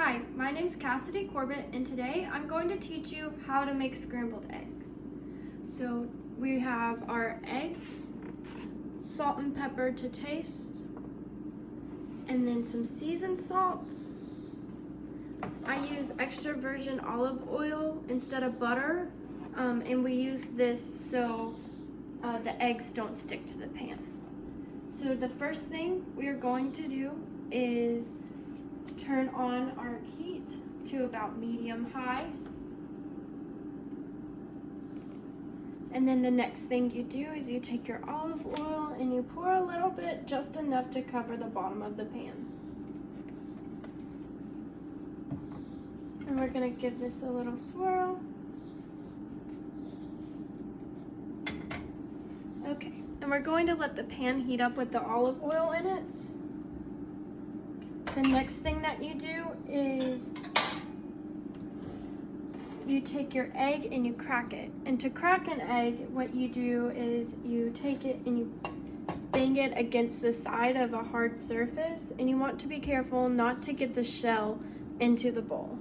Hi, my name's Cassidy Corbett, and today I'm going to teach you how to make scrambled eggs. So we have our eggs, salt and pepper to taste, and then some seasoned salt. I use extra virgin olive oil instead of butter, and we use this so the eggs don't stick to the pan. So the first thing we are going to do is turn on our heat to about medium-high. And then the next thing you do is you take your olive oil and you pour a little bit, just enough to cover the bottom of the pan. And we're gonna give this a little swirl. Okay, and we're going to let the pan heat up with the olive oil in it. The next thing that you do is you take your egg and you crack it. And to crack an egg, what you do is you take it and you bang it against the side of a hard surface, and you want to be careful not to get the shell into the bowl.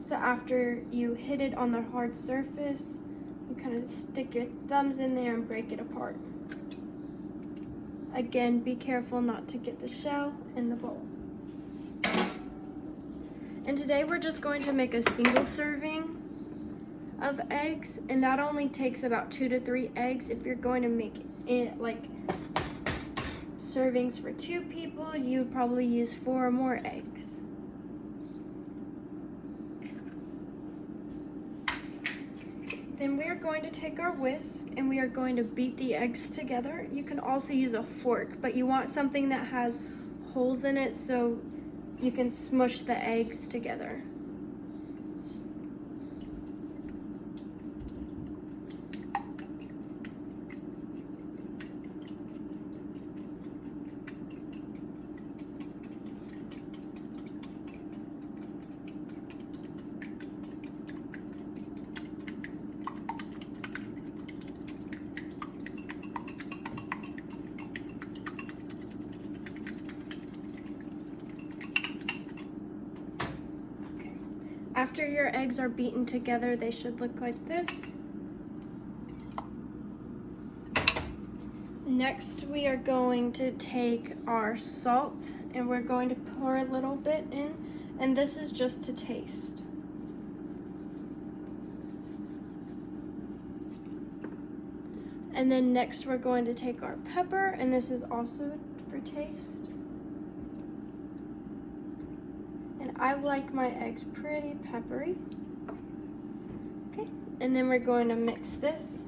So after you hit it on the hard surface, you kind of stick your thumbs in there and break it apart. Again, be careful not to get the shell in the bowl. And today we're just going to make a single serving of eggs, and that only takes about 2 to 3 eggs. If you're going to make it like servings for 2 people, you'd probably use 4 or more eggs. Then we are going to take our whisk and we are going to beat the eggs together. You can also use a fork, but you want something that has holes in it so you can smush the eggs together. After your eggs are beaten together, they should look like this. Next, we are going to take our salt and we're going to pour a little bit in, and this is just to taste. And then next we're going to take our pepper, and this is also for taste. I like my eggs pretty peppery. Okay, and then we're going to mix this.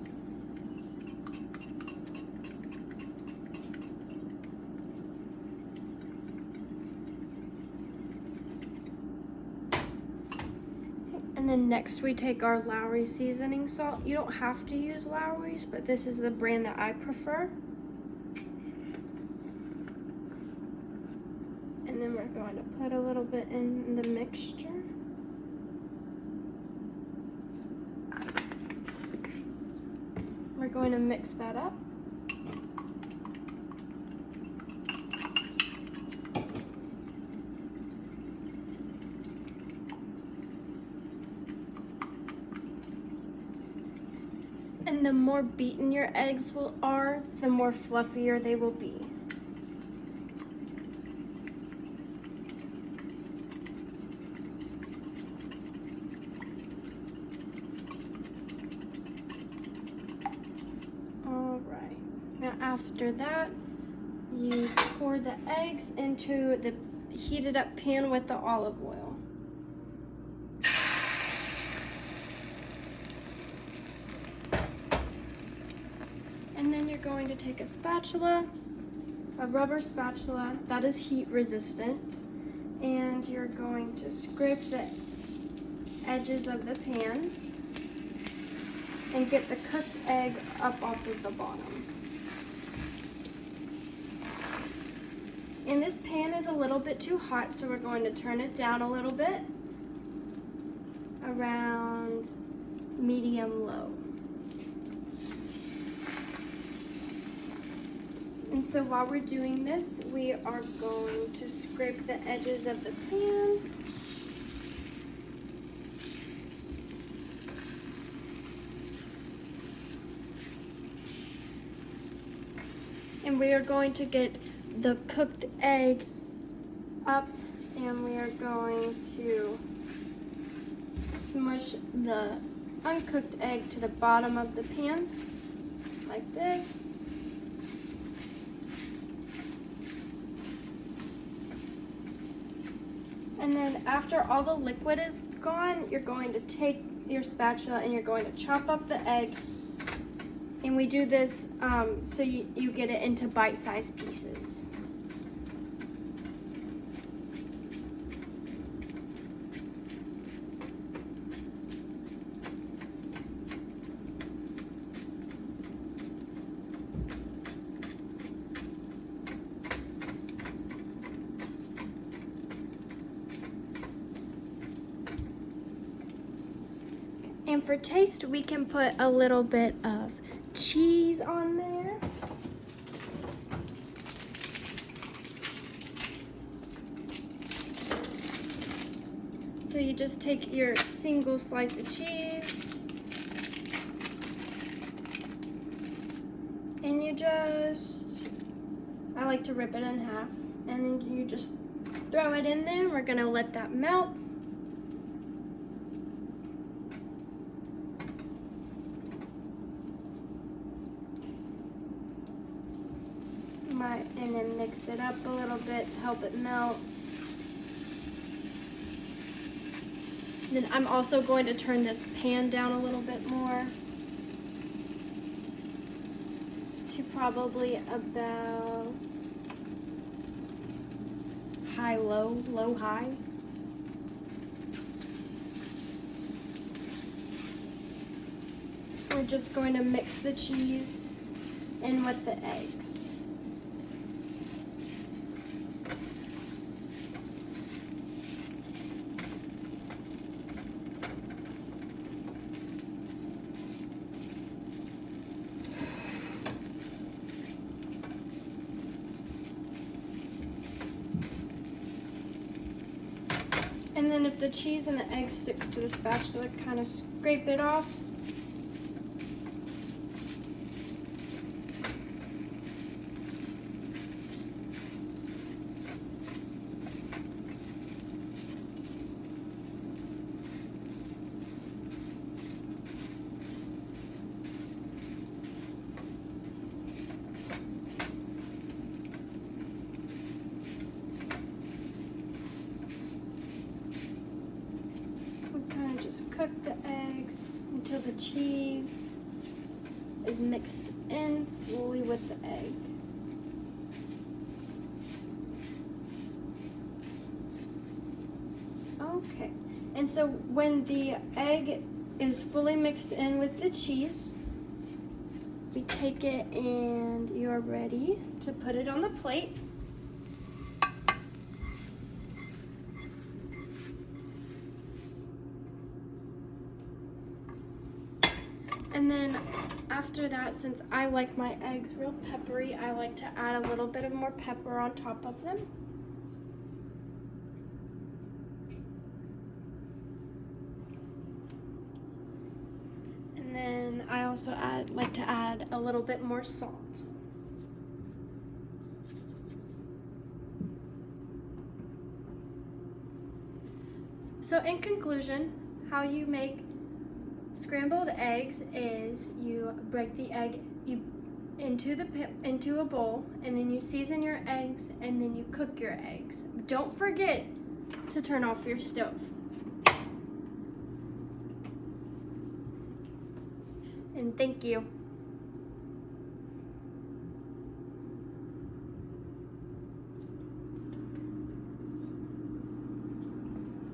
And then next we take our Lawry seasoning salt. You don't have to use Lawry's, but this is the brand that I prefer. And then we're going to put a little bit in the mixture. We're going to mix that up. And the more beaten your eggs are, the more fluffier they will be. Now after that, you pour the eggs into the heated up pan with the olive oil. And then you're going to take a spatula, a rubber spatula that is heat resistant, and you're going to scrape the edges of the pan and get the cooked egg up off of the bottom. And this pan is a little bit too hot, so we're going to turn it down a little bit, around medium-low. And so while we're doing this, we are going to scrape the edges of the pan. And we are going to get the cooked egg up, and we are going to smush the uncooked egg to the bottom of the pan, like this. And then after all the liquid is gone, you're going to take your spatula and you're going to chop up the egg. And we do this so you get it into bite-sized pieces. And for taste, we can put a little bit of cheese on there. So you just take your single slice of cheese and you just, I like to rip it in half, and then you just throw it in there. We're gonna let that melt. And then mix it up a little bit to help it melt. Then I'm also going to turn this pan down a little bit more to probably about high-low, low-high. We're just going to mix the cheese in with the eggs. And then if the cheese and the egg sticks to the spatula, kind of scrape it off. Just cook the eggs until the cheese is mixed in fully with the egg. Okay, and so when the egg is fully mixed in with the cheese, we take it and you're ready to put it on the plate. And then after that, since I like my eggs real peppery, I like to add a little bit of more pepper on top of them. And then I also like to add a little bit more salt. So in conclusion, how you make scrambled eggs is you break the egg into a bowl, and then you season your eggs, and then you cook your eggs. Don't forget to turn off your stove. And thank you.